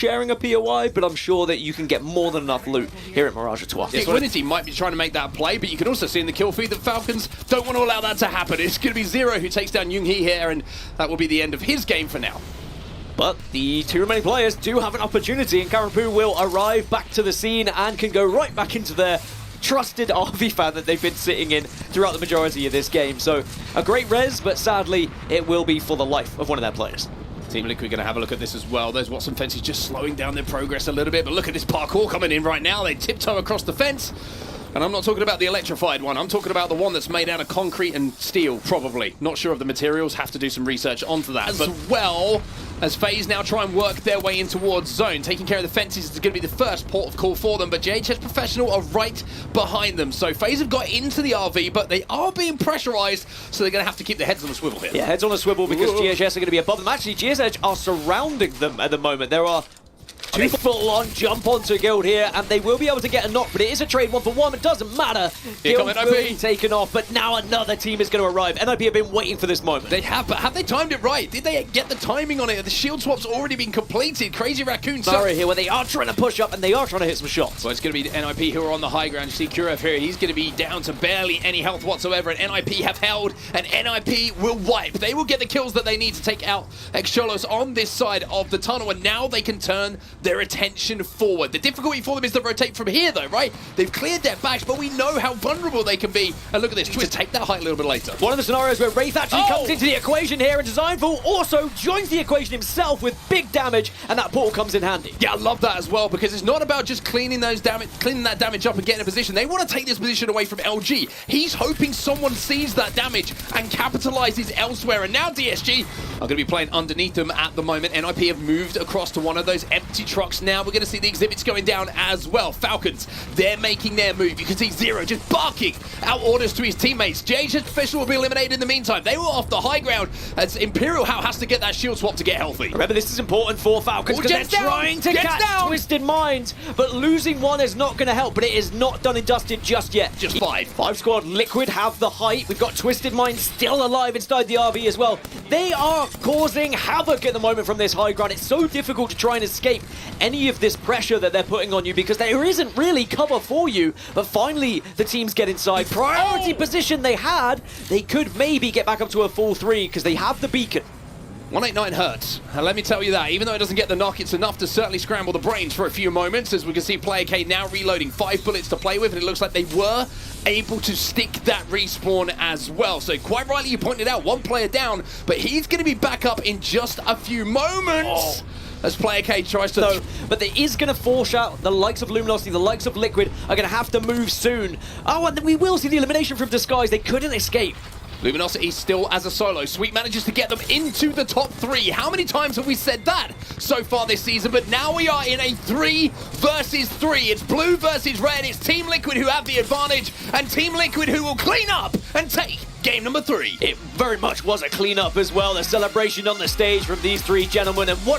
sharing a POI, but I'm sure that you can get more than enough loot here at Mirage Tour. Infinity might be trying to make that play, but you can also see in the kill feed that Falcons don't want to allow that to happen. It's going to be Zero who takes down Yoonghee here, and that will be the end of his game for now. But the two remaining players do have an opportunity, and Karapu will arrive back to the scene and can go right back into their trusted RV fan that they've been sitting in throughout the majority of this game. So a great res, but sadly it will be for the life of one of their players. Team Liquid going to have a look at this as well. There's Watson Fences just slowing down their progress a little bit, but look at this parkour coming in right now. They tiptoe across the fence. And I'm not talking about the electrified one. I'm talking about the one that's made out of concrete and steel, probably. Not sure of the materials. Have to do some research onto that. As well as FaZe now try and work their way in towards zone. Taking care of the fences is going to be the first port of call for them, but JHS Professional are right behind them. So FaZe have got into the RV, but they are being pressurized, so they're going to have to keep their heads on a swivel here. Yeah, heads on a swivel because GHS are going to be above them. Actually, GHS are surrounding them at the moment. There are two full-on jump onto Guild here, and they will be able to get a knock, but it is a trade 1-for-1. It doesn't matter. Guild will be taken off, but now another team is going to arrive. NIP have been waiting for this moment. They have, but have they timed it right? Did they get the timing on it? The shield swap's already been completed. Crazy Raccoon. Sorry here, where they are trying to push up, and they are trying to hit some shots. Well, it's going to be the NIP who are on the high ground. You see Kurev here. He's going to be down to barely any health whatsoever, and NIP have held, and NIP will wipe. They will get the kills that they need to take out Excholos on this side of the tunnel, and now they can turn their attention forward. The difficulty for them is to rotate from here, though, right? They've cleared their backs, but we know how vulnerable they can be. And look at this, Twist take that height a little bit later. One of the scenarios where Wraith actually comes into the equation here, and Designful also joins the equation himself with big damage, and that portal comes in handy. Yeah, I love that as well, because it's not about just cleaning that damage up and getting a position. They want to take this position away from LG. He's hoping someone sees that damage and capitalizes elsewhere. And now DSG are going to be playing underneath them at the moment. NIP have moved across to one of those empty trucks now. We're going to see the exhibits going down as well. Falcons, they're making their move. You can see Zero just barking out orders to his teammates. JHS Professional will be eliminated in the meantime. They were off the high ground as Imperial How has to get that shield swap to get healthy. Remember, this is important for Falcons because they're trying to catch Twisted Minds, but losing one is not going to help, but it is not done and dusted just yet. Just five. Five squad. Liquid have the height. We've got Twisted Minds still alive inside the RV as well. They are causing havoc at the moment from this high ground. It's so difficult to try and escape any of this pressure that they're putting on you because there isn't really cover for you. But finally, the teams get inside. Priority position they had. They could maybe get back up to a full 3 because they have the beacon. 189 hurts, and let me tell you that, even though it doesn't get the knock, it's enough to certainly scramble the brains for a few moments, as we can see Player K now reloading 5 bullets to play with, and it looks like they were able to stick that respawn as well. So quite rightly you pointed out, one player down, but he's going to be back up in just a few moments. As Player K tries to... No, but there is going to force out the likes of Luminosity, the likes of Liquid are going to have to move soon. Oh, and we will see the elimination from Disguise. They couldn't escape. Luminosity still as a solo. Sweet manages to get them into the top 3. How many times have we said that so far this season? But now we are in a 3 versus 3. It's blue versus red. It's Team Liquid who have the advantage, and Team Liquid who will clean up and take game number 3. It very much was a clean-up as well. The celebration on the stage from these three gentlemen, and what